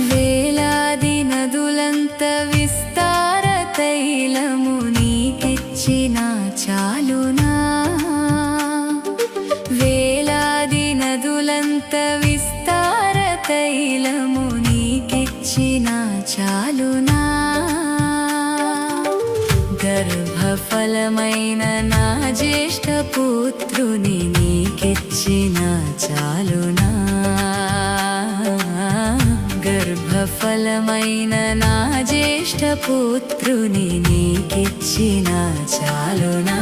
వేలాది నదులంత విస్తార తైలము నీకిచ్చిన చాలునా వేలాది నదులంత విస్తార తైలము నీకిచ్చిన చాలునా గర్భఫలమైన నా జ్యేష్ఠ పుత్రుని నీకిచ్చిన చాలునా గర్భఫలమైన నా జ్యేష్ఠ పుత్రుని నీకిచ్చిన చాలునా